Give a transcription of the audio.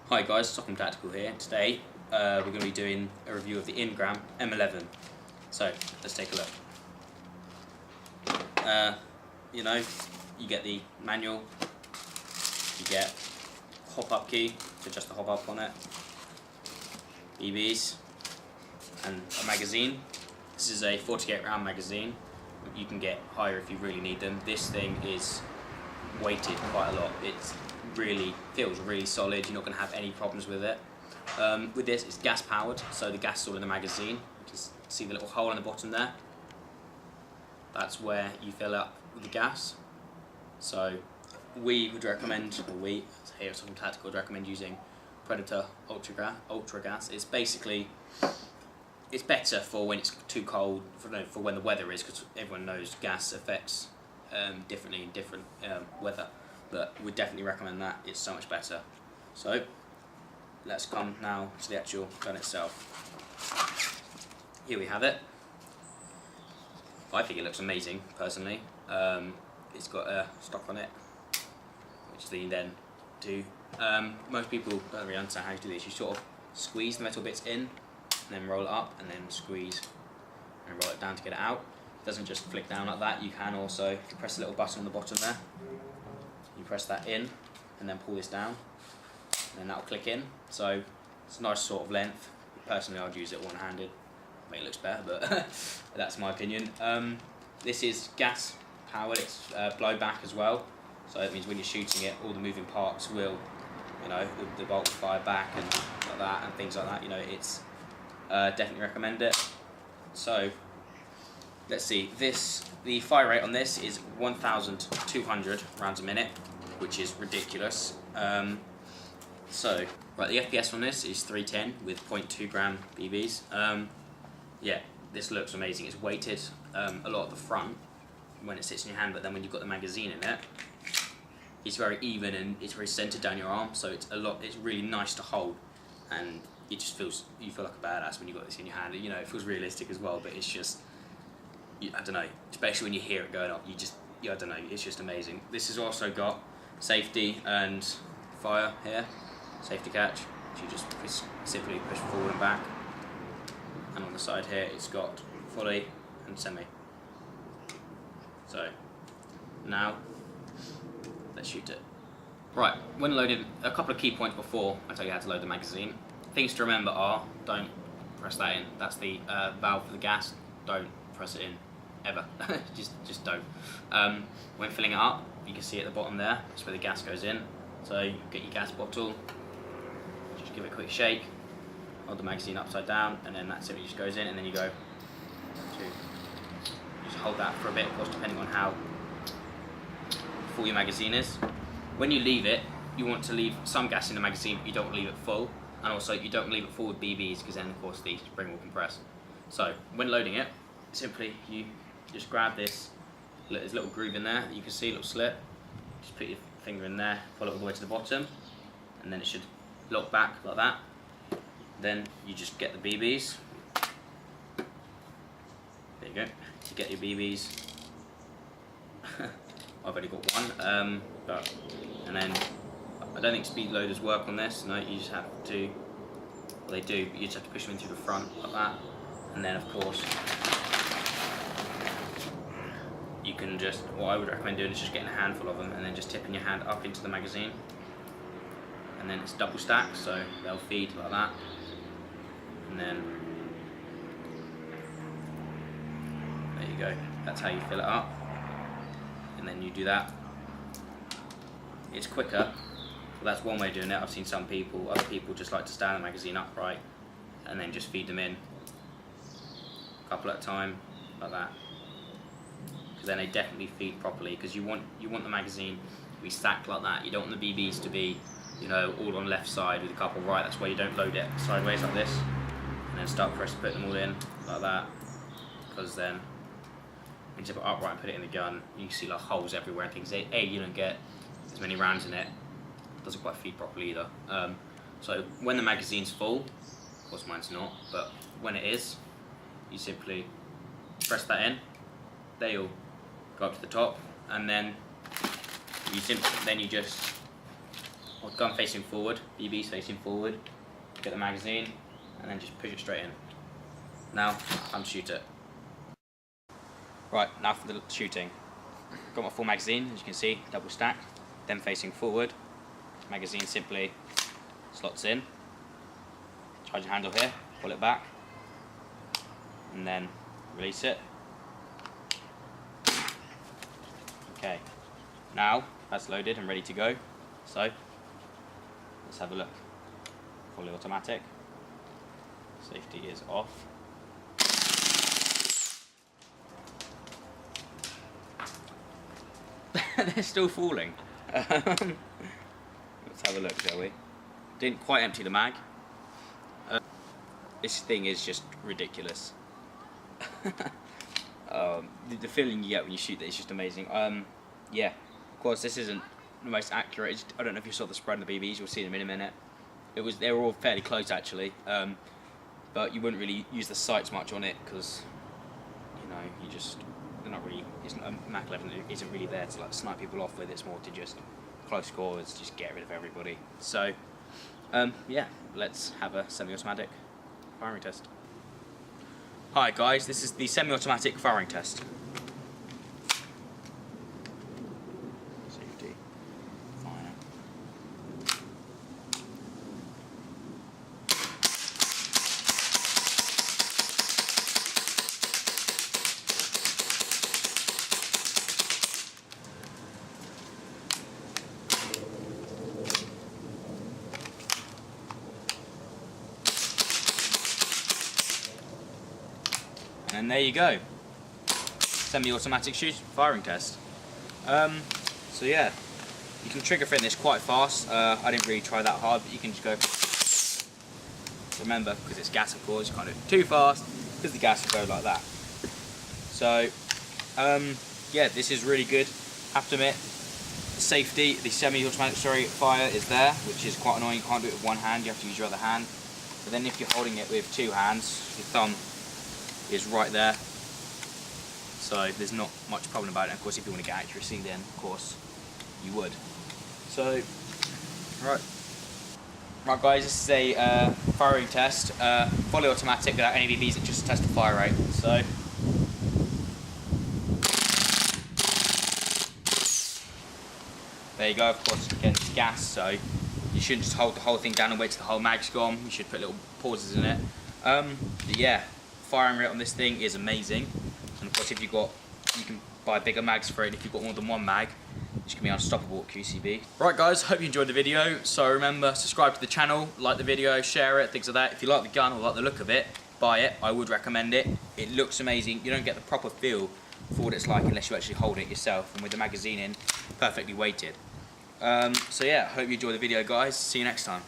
Hi guys, Stockholm Tactical here. Today we're going to be doing a review of the Ingram M11. So let's take a look. You get the manual, you get hop-up key to adjust the hop-up on it, BBs, and a magazine. This is a 48 round magazine. You can get higher if you really need them. This thing is weighted quite a lot. It really feels really solid. You're not going to have any problems with it. With this, it's gas powered, so the gas is all in the magazine. You can see the little hole in the bottom there. That's where you fill up with the gas. So we would recommend, or we here at Stockholm Tactical would recommend using Predator Ultra Gas. It's basically, it's better for when it's too cold, for when the weather is, because everyone knows gas affects differently in different weather. But we'd definitely recommend that. It's so much better. So let's come now to the actual gun itself. Here we have it. I think it looks amazing personally. It's got a stock on it, which they then do. Most people don't really understand how to do this. You sort of squeeze the metal bits in, and then roll it up, and then squeeze and roll it down to get it out. It doesn't just flick down like that. You can also, if you press a little button on the bottom there, you press that in, and then pull this down, and then that'll click in. So it's a nice sort of length. Personally, I'd use it one-handed. I think it looks better, but that's my opinion. This is gas powered. It's blowback as well. So it means when you're shooting it, all the moving parts will, the bolt will fire back and like that, and things like that. It's definitely recommend it. So let's see. The fire rate on this is 1,200 rounds a minute, which is ridiculous. The FPS on this is 310 with 0.2 gram BBs. Yeah, this looks amazing. It's weighted a lot at the front when it sits in your hand, but then when you've got the magazine in it, it's very even and it's very centered down your arm. So it's really nice to hold, and it just you feel like a badass when you've got this in your hand. It feels realistic as well, but it's just, I don't know, especially when you hear it going off, I don't know, it's just amazing. This has also got safety and fire here, safety catch, so you just simply push forward and back. And on the side here, it's got fully and semi. So now let's shoot it. Right, when loaded, a couple of key points before I tell you how to load the magazine. Things to remember are, don't press that in. That's the valve for the gas. Don't press it in, ever. just don't. When filling it up, you can see at the bottom there, that's where the gas goes in. So you get your gas bottle, just give it a quick shake, hold the magazine upside down, and then that's it. It just goes in, and then you go to just hold that for a bit, of course, depending on how full your magazine is. When you leave it, you want to leave some gas in the magazine, but you don't want to leave it full, and also you don't leave it full with BBs, because then of course the spring will compress. So when loading it, simply you just grab this. There's a little groove in there, you can see a little slit. Just put your finger in there, pull it all the way to the bottom, and then it should lock back like that. Then you just get the BBs. There you go. You get your BBs. I've only got one, and then I don't think speed loaders work on this. No, you just have to. Well, they do, but you just have to push them in through the front like that, and then of course you can just. What I would recommend doing is just getting a handful of them, and then just tipping your hand up into the magazine, and then it's double stacked, so they'll feed like that. And then there you go, that's how you fill it up, and then you do that. It's quicker, well, that's one way of doing it. I've seen other people just like to stand the magazine upright and then just feed them in a couple at a time like that, because then they definitely feed properly, because you want the magazine to be stacked like that. You don't want the BBs to be all on left side with a couple right. That's why you don't load it sideways like this, and then start putting them all in like that, because then when you tip it upright and put it in the gun, you see like holes everywhere and things. You don't get as many rounds in it. It doesn't quite feed properly either. So when the magazine's full, of course mine's not, but when it is, you simply press that in. They'll go up to the top, and then you just gun facing forward, BB's facing forward, get the magazine, and then just push it straight in. Now, time to shoot it. Right, now for the shooting. Got my full magazine, as you can see, double stacked, then facing forward. Magazine simply slots in. Charging handle here, pull it back, and then release it. Okay, now that's loaded and ready to go. So, let's have a look. Fully automatic. Safety is off. They're still falling. Let's have a look, shall we? Didn't quite empty the mag. This thing is just ridiculous. The feeling you get when you shoot it is just amazing. Yeah, of course this isn't the most accurate. I don't know if you saw the spread of the BBs. You'll see them in a minute. They were all fairly close actually, but you wouldn't really use the sights much on it because they're not really. mac11 isn't really there to like snipe people off with. It's more to just close quarters, just get rid of everybody. So yeah, let's have a semi-automatic firing test. Hi guys, this is the semi-automatic firing test. Safety, fire. And there you go, semi-automatic firing test. So yeah, you can trigger fin this quite fast. I didn't really try that hard, but you can just go. Remember, because it's gas, of course, you can't do it too fast because the gas will go like that. So yeah, this is really good. Have to admit, the safety, the semi-automatic fire is there, which is quite annoying. You can't do it with one hand; you have to use your other hand. But then if you're holding it with two hands, your thumb is right there, so there's not much problem about it. And of course, if you want to get accuracy, then of course you would. So right guys, this is a firing test, fully automatic without any BBs. It's just a test of fire rate. So there you go. Of course, again, it's gas, so you shouldn't just hold the whole thing down and wait till the whole mag's gone. You should put little pauses in it. But yeah, firing rate on this thing is amazing. And of course, you can buy bigger mags for it. If you've got more than one mag, which can be unstoppable at QCB. Right guys, hope you enjoyed the video. So remember, subscribe to the channel, like the video, share it, things like that. If you like the gun or like the look of it, buy it. I would recommend it. It looks amazing. You don't get the proper feel for what it's like unless you actually hold it yourself, and with the magazine in, perfectly weighted. So yeah, hope you enjoyed the video guys. See you next time.